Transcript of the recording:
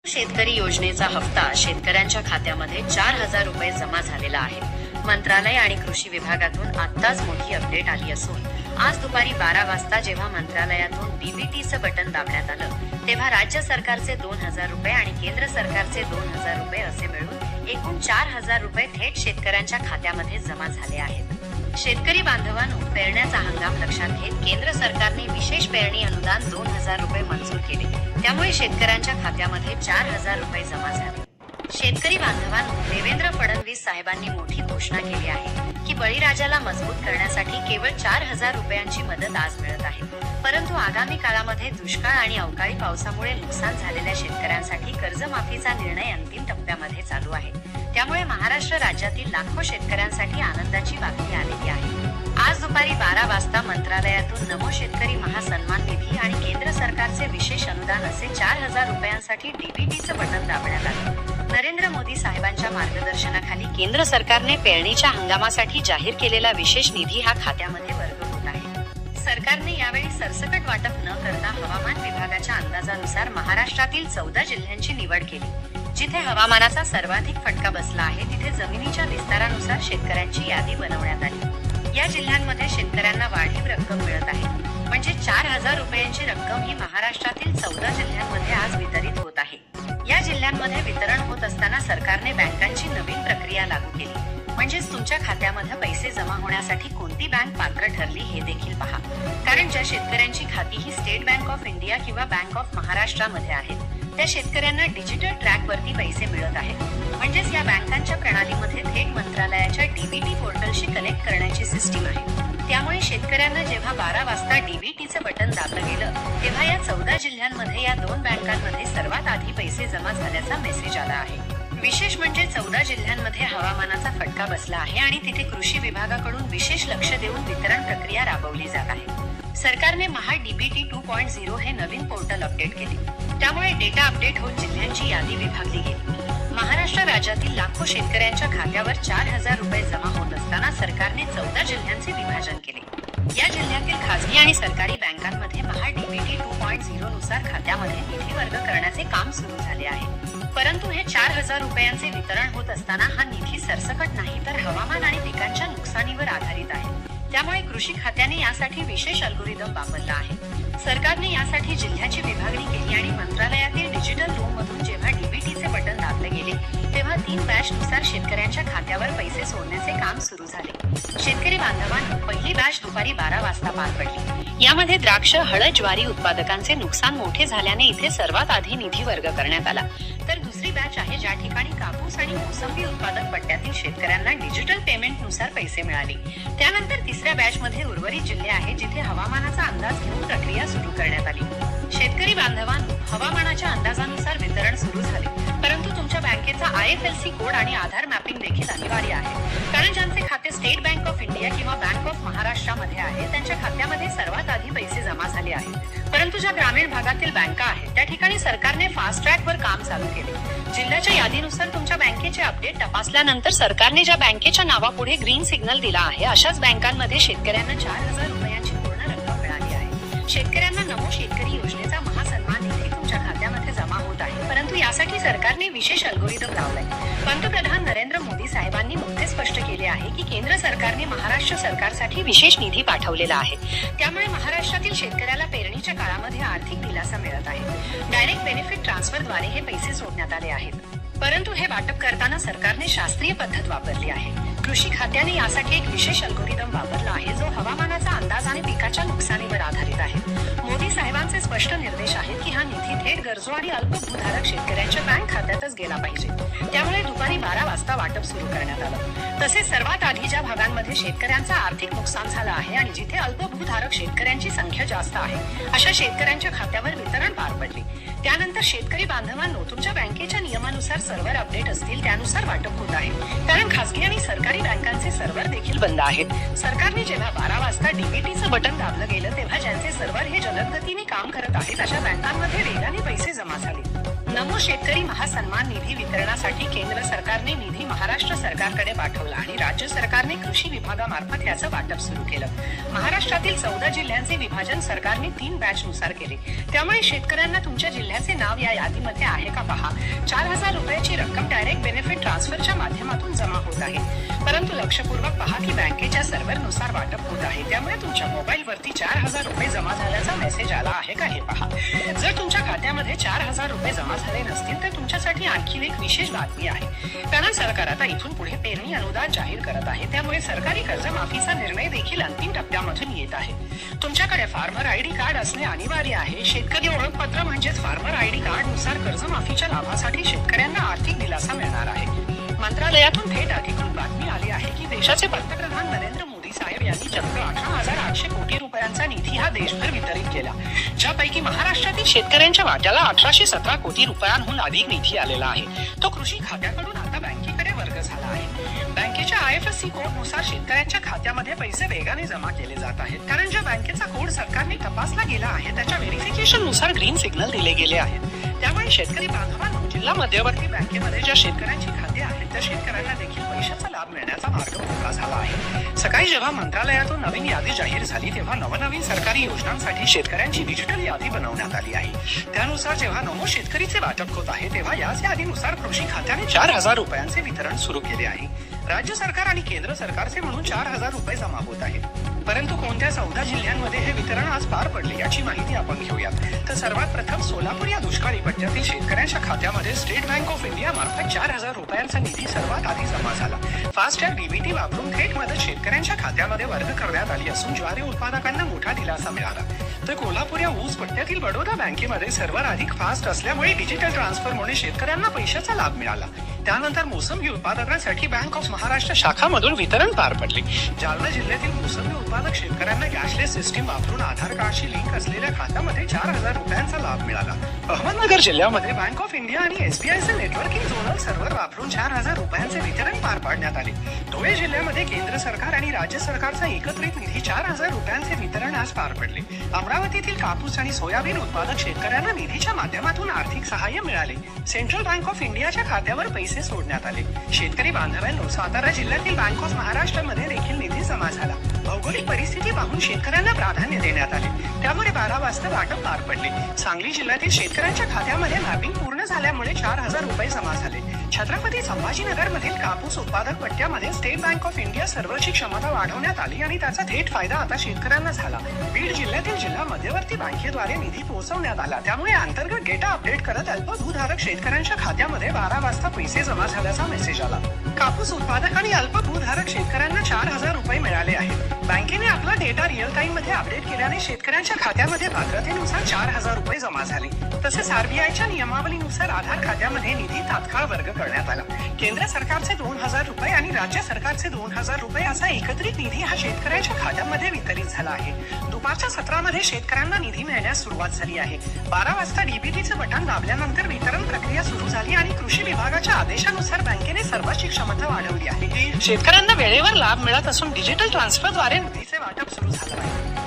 शेतकरी योजनेचा हप्ता शेतकऱ्यांच्या खात्यामध्ये 4,000 रुपये जमा झालेला आहे। मंत्रालय आणि कृषी विभागातून आत्ताच मोठी अपडेट आली असून आज दुपारी 12 वाजता जेव्हा मंत्रालयातून डीबीटीचं बटन दाबण्यात आलं तेव्हा राज्य सरकारचे 2,000 रुपये आणि केंद्र सरकारचे 2,000 रुपये असे मिळून एकूण 4,000 रुपये थेट शेतकऱ्यांच्या खात्यामध्ये जमा झाले आहेत। शेतकरी बांधवांनो, पेरण्याचा हंगाम लक्षात घेत केंद्र सरकारने विशेष पेरणी अनुदान 2,000 रुपये मंजूर केले, त्यामुळे शेतकऱ्यांच्या खात्यामध्ये 4,000 रुपये जमा झाले। शेतकरी बांधवांनो, देवेंद्र फडणवीस साहेबांनी मोठी घोषणा केली आहे की बळीराजाला मजबूत करण्यासाठी केवळ 4,000 रुपयांची मदत आज मिळत आहे, परंतु आगामी काळामध्ये दुष्काळ आणि अवकाळी पावसामुळे नुकसान झालेल्या शेतकऱ्यांसाठी कर्जमाफीचा निर्णय अंतिम टप्प्यामध्ये चालू आहे। त्यामुळे महाराष्ट्र राज्यातील लाखो शेतकऱ्यांसाठी आनंदाची बातमी आलेली आहे। आज दुपारी 12 वाजता मंत्रालयातून नमो शेतकरी महासन्मान निधी आणि केंद्र सरकारचे विशेष अनुदान असे 4,000 रुपयांसाठी डीबीटीचं बटन दाबण्यात आलं। नरेंद्र मोदी साहेबांच्या मार्गदर्शनाखाली केंद्र सरकारने पेरणीच्या हंगामासाठी जाहीर केलेला विशेष निधी हा खात्यामध्ये वर्ग होत आहे। सरकारने यावेळी सरसकट वाटप न करता हवामान विभागाच्या अंदाजानुसार महाराष्ट्रातील 14 जिल्ह्यांची निवड केली, जिथे हवामानाचा सर्वाधिक फटका बसला आहे तिथे जमिनीच्या विस्तारानुसार शेतकऱ्यांची यादी बनवण्यात आली। या जिल्ह्यांमध्ये शेतकऱ्यांना वाढीव रक्कम मिळत आहे, म्हणजे 4,000 रुपयांची रक्कम ही महाराष्ट्रातील 14 जिल्ह्यांमध्ये आज वितरित होत आहे। या जिल्ह्यांमध्ये वितरण होत असताना सरकारने बँकांची नवीन प्रक्रिया लागू केली, म्हणजेच तुमच्या खात्यामध्ये पैसे जमा होण्यासाठी कोणती बँक पात्र ठरली हे देखील पहा, कारण ज्या शेतकऱ्यांची खाती ही स्टेट बँक ऑफ इंडिया किंवा बँक ऑफ महाराष्ट्रामध्ये आहेत त्या शेतकऱ्यांना डिजिटल ट्रॅक वरती पैसे मिळत आहेत, म्हणजेच या बँकांच्या प्रणालीमध्ये थेट मंत्रालयाच्या डीबीटी पोर्टलशी कनेक्ट करण्याची सिस्टीम आहे। त्यामुळे शेतकऱ्यांना जेव्हा 12 वाजता डीबीटीचं बटन दाबलं गेलं तेव्हा या 14 जिल्ह्यांमध्ये या 2 बँकांमध्ये सर्वात आधी पैसे जमा झाल्याचा मेसेज आला आहे। विशेष म्हणजे 14 जिल्ह्यांमध्ये हवामानाचा फटका बसला आहे आणि तिथे कृषी विभागाकडून विशेष लक्ष देऊन वितरण प्रक्रिया राबवली जात आहे। सरकारने महा डीबीटी 2.0 हे नवीन पोर्टल अपडेट केले, त्यामुळे डेटा अपडेट होत जिल्ह्यांची यादी विभागली गेली। महाराष्ट्र राज्यातील लाखो शेतकऱ्यांच्या खात्यावर 4,000 रुपये जमा होत असताना सरकारने 14 जिल्ह्यांचे विभाजन केले। या जिल्ह्यातील खासगी आणि सरकारी बँकांमध्ये महा डीबीटी 2.0 नुसार खात्यामध्ये निधी वर्ग करण्याचे काम सुरू झाले आहे, परंतु हे 4,000 रुपयांचे वितरण होत असताना हा निधी सरसकट नाही तर हवामान आणि पिकांच्या नुकसानीवर आधारित आहे। त्यामुळे कृषी खात्याने यासाठी विशेष अल्गोरिदम वापरला आहे। सरकारने यासाठी जिल्ह्याची विभागणी केली आणि मंत्रालयातील डिजिटल रूम मधून जेव्हा डीबीटीचे बटन दाबले गेले तेव्हा 3 बॅच नुसार शेतकऱ्यांच्या खात्यावर पैसे सोडण्याचे काम सुरू झाले। शेतकरी बांधवांनो, पहिली बॅच दुपारी 12 वाजता पार पडली। यामध्ये द्राक्ष, हळद, ज्वारी उत्पादकांचे नुकसान मोठे झाल्याने इथे सर्वात आधी निधी वर्ग करण्यात आला, तर दुसरी बॅच आहे ज्या ठिकाणी कापूस आणि मोसंबी उत्पादक पट्ट्यातील शेतकऱ्यांना डिजिटल पेमेंट नुसार पैसे मिळाले। त्यानंतर तिसऱ्या बॅच मध्ये उर्वरित जिल्हे आहेत जिथे हवामानाचा अंदाज घेऊन प्रक्रिया सुरू करण्यात आली। शेतकरी बांधवांनो, हवामानाच्या अंदाजानुसार वितरण सुरू झाले, परंतु तुमच्या बँकेचा IFSC कोड आणि आधार मॅपिंग देखील अनिवार्य आहे, कारण ज्यांचे खाते स्टेट बँक ऑफ इंडिया किंवा बँक ऑफ महाराष्ट्रामध्ये आहे त्यांच्या खात्यामध्ये सर्वात आधी पैसे जमा झाले आहेत, परंतु ज्या ग्रामीण भागातील बँका आहेत त्या ठिकाणी सरकारने फास्ट ट्रॅक वर काम चालू केले। जिल्ह्याच्या यादीनुसार तुमच्या बँकेचे अपडेट तपासल्यानंतर सरकारने ज्या बँकेच्या नावापुढे ग्रीन सिग्नल दिला आहे अशाच बँकांमध्ये शेतकऱ्यांना 4,000 रुपयांची पूर्ण रक्कम मिळाली आहे। शेतकऱ्यांना नमो शेतकरी योजनेचा महासन्मान निधी तुमच्या खात्यामध्ये जमा होत आहे, परंतु यासाठी सरकारने विशेष अल्गोरिदम लावलाय। पंतप्रधान नरेंद्र मोदी साहेबांनी नुकतेच स्पष्ट केले आहे की केंद्र सरकारने महाराष्ट्र सरकारसाठी विशेष निधी पाठवलेला आहे, त्यामुळे महाराष्ट्रातील शेतकऱ्याला पेरणीच्या काळामध्ये आर्थिक दिलासा मिळत आहे। डायरेक्ट बेनिफिट ट्रान्सफरद्वारे हे पैसे सोडण्यात आले आहेत, परंतु हे वाटप करताना सरकारने शास्त्रीय पद्धत वापरली आहे। कृषी खात्याने यासाठी एक विशेष अल्गोरिदम वापरला आहे जो हवामानाचा अंदाज आणि पिकाच्या नुकसानीवर आधारित आहे। मोदी साहेबांचे स्पष्ट निर्देश आहेत की हा निधी थेट गरजू आणि अल्पभूधारक शेतकऱ्यांच्या बँक खात्यातच गेला पाहिजे, त्यामुळे दुपारी 12 वाजता वाटप सुरू करण्यात आलं। तसेच सर्वात आधी ज्या भागांमध्ये शेतकऱ्यांचा आर्थिक नुकसान झालं आहे आणि जिथे अल्पभूधारक शेतकऱ्यांची संख्या जास्त आहे अशा शेतकऱ्यांच्या खात्यावर वितरण पार पडले। त्यानंतर शेतकरी बांधवांनो, तुमच्या बँकेच्या नियमानुसार सर्व्हर अपडेट असतील त्यानुसार वाटप होत आहे, कारण खासगी आणि सरकारी बँकांचे सर्व्हर देखील बंद आहेत। सरकारने जेव्हा 12 वाजता डीबीटीचं बटन दाबलं गेलं तेव्हा ज्यांचे सर्व्हर हे जलद गतीने काम करत आहेत अशा बँकांमध्ये वेगाने पैसे जमा झाले। नमो शेतकरी महासन्मान निधी वितरणासाठी केंद्र सरकारने निधी महाराष्ट्र सरकारकडे पाठवला आणि राज्य सरकारने कृषी विभागामार्फत याचं वाटप सुरू केलं. महाराष्ट्रातील 14 जिल्ह्यांचे विभाजन सरकारने 3 बॅच नुसार केले. त्यामुळे शेतकऱ्यांना तुमच्या जिल्ह्याचे नाव या यादीमध्ये आहे का पहा. 4,000 रुपयाची रक्कम डायरेक्ट बेनिफिट ट्रान्सफरच्या माध्यमातून जमा होत आहे. परंतु लक्षपूर्वक पहा की बँकेच्या सर्व्हरनुसार वाटप होत आहे. त्यामुळे तुमच्या मोबाईलवरती 4,000 रुपये जमा झाल्याचा मेसेज आला आहे का हे पहा. जर तुमच्या खात्यामध्ये 4,000 रुपये जमा झाले नसतील तर तुमच्यासाठी आणखी एक विशेष बातमी आहे. कारण सरकार आता इथून पुढे पेरणी अनुदान जाहीर करत आहे. त्यामुळे सरकारी कर्जमाफीचा निर्णय देखील अंतिम टप्प्यामधून येत आहे. तुमच्याकडे फार्मर आयडी कार्ड असणे अनिवार्य आहे. शेतकरी ओळखपत्र म्हणजेच फार्मर आयडी कार्ड नुसार कर्जमाफीच्या लाभासाठी शेतकऱ्यांना आर्थिक दिलासा मिळणार आहे. मंत्रालयातून थेट अधिकृत बातमी आली आहे की देशाचे पंतप्रधान नरेंद्र मोदी साहेब यांनी चक्क 18,800 कोटी रुपयांचा निधी हा देशभर वितरित केला. ज्यापैकी महाराष्ट्रातील शेतकऱ्यांच्या वाट्याला 1817 कोटी रुपयांहून अधिक निधी आलेला आहे. तो कृषी खात्याकडून आता बँकेकडे वर्ग झाला आहे. बँकेच्या IFSC कोड नुसार शेतकऱ्यांच्या खात्यामध्ये पैसे वेगाने जमा केले जात आहेत. कारण ज्या बँकेचा कोड सरकारने तपासला गेला आहे त्याच्या व्हेरिफिकेशन नुसार ग्रीन सिग्नल दिले गेले आहेत. त्यामुळे शेतकरी बांधवांनो, जिल्हा मध्यवर्ती बँकेमध्ये ज्या शेतकऱ्यांची खाते आहेत त्या शेतकऱ्यांना देखील पैशाचा लाभ मिळण्याचा मार्ग मोकळा झाला आहे. सकाळी जेव्हा मंत्रालयातून नवीन यादी जाहीर झाली तेव्हा नवनवीन सरकारी योजनांसाठी शेतकऱ्यांची डिजिटल यादी बनवण्यात आली आहे. त्यानुसार जेव्हा नमो शेतकरीचे वाटप होत आहे तेव्हा याच यादीनुसार कृषी खात्याने 4,000 रुपयांचे वितरण सुरू केले आहे. राज्य सरकार आणि केंद्र सरकारचे म्हणून 4,000 रुपये जमा होत आहेत. परंतु कोणत्या 14 जिल्ह्यांमध्ये हे वितरण आज पार पडले याची माहिती आपण घेऊयात. तर सर्वात प्रथम सोलापूर या दुष्काळी पट्ट्यातील शेतकऱ्यांच्या खात्यामध्ये स्टेट बँक ऑफ इंडिया मार्फत 4,000 रुपयांचा निधी सर्वात आधी जमा झाला. फास्टॅग DBT वापरून थेट मदत शेतकऱ्यांच्या खात्यामध्ये वर्ग करण्यात आली असून ज्वारी उत्पादकांना मोठा दिलासा मिळाला. तर कोल्हापूर या ऊस पट्ट्यातील बडोदा बँकेमध्ये सर्व्हर अधिक फास्ट असल्यामुळे डिजिटल ट्रान्सफरमुळे शेतकऱ्यांना पैशाचा लाभ मिळाला. त्यानंतर मोसंबी उत्पादकांसाठी बँक ऑफ महाराष्ट्र शाखामधून वितरण पार पडले. जालना जिल्ह्यातील मोसंबी उत्पादक शेतकऱ्यांना कॅशलेस सिस्टीम वापरून आधार कार्डशी लिंक असलेल्या खात्यामध्ये 4,000 रुपयांचा लाभ मिळाला. अहमदनगर जिल्ह्यामध्ये बँक ऑफ इंडिया आणि SBIचे नेटवर्किंग झोनल सर्व्हर वापरून 4,000 रुपयांचे वितरण पार पाडण्यात आले. धुळे जिल्ह्यामध्ये केंद्र सरकार आणि राज्य सरकारचा एकत्रित निधी 4,000 रुपयांचे वितरण आज पार पडले. अमरावतीतील कापूस आणि सोयाबीन उत्पादक शेतकऱ्यांना निधीच्या माध्यमातून आर्थिक सहाय्य मिळाले. सेंट्रल बँक ऑफ इंडियाच्या खात्यावर पैसे सोडण्यात आले. शेतकरी बांधवांनो, सातारा जिल्ह्यातील बँक ऑफ महाराष्ट्रमध्ये देखील निधी जमा झाला. भौगोलिक परिस्थिती पाहून शेतकऱ्यांना प्राधान्य देण्यात आले. त्यामुळे 12 वाजता वाटप पार पडले. सांगली जिल्ह्यातील शेतकऱ्यांच्या खात्यामध्ये मॅपिंग पूर्ण झाल्यामुळे 4,000 रुपये जमा झाले. छत्रपती संभाजीनगर मधील कापूस उत्पादक पट्ट्यामध्ये स्टेट बँक ऑफ इंडिया सर्व्हरची क्षमता वाढवण्यात आली आणि त्याचा थेट फायदा आता शेतकऱ्यांना झाला. बीड जिल्ह्यातील जिल्हा मध्यवर्ती बँकेद्वारे निधी पोहोचवण्यात आला. त्यामुळे अंतर्गत डेटा अपडेट करत अल्पभूधारक शेतकऱ्यांच्या खात्यामध्ये 12 वाजता पैसे जमा झाल्याचा मेसेज आला. कापूस उत्पादक आणि अल्पभूधारक शेतकऱ्यांना 4,000 रुपये मिळाले आहेत. बँकेने आपला डेटा रिअल टाइम मध्ये अपडेट केल्याने शेतकऱ्यांच्या खात्यामध्ये पात्रतेनुसार 4,000 रुपये जमा झाले. तसेच RBIच्या नियमावलीनुसार आधार खात्यामध्ये निधी तात्काळ वर्ग करण्यात आला. केंद्र सरकारचे 2,000 रुपये आणि राज्य सरकारचे 2,000 रुपये असा एकत्रित निधी हा शेतकऱ्यांच्या खात्यामध्ये वितरित झाला आहे. दुपारच्या सत्रामध्ये शेतकऱ्यांना निधी मिळण्यास सुरुवात झाली आहे. 12 वाजता DBTचं बटन दाबल्यानंतर वितरण प्रक्रिया सुरू झाली आणि कृषी विभागाच्या आदेशानुसार बँकेने सर्वांची क्षमता वाढवली आहे. शेतकऱ्यांना वेळेवर लाभ मिळत असून डिजिटल ट्रान्सफरद्वारे निधीचे वाटप सुरू झालं आहे.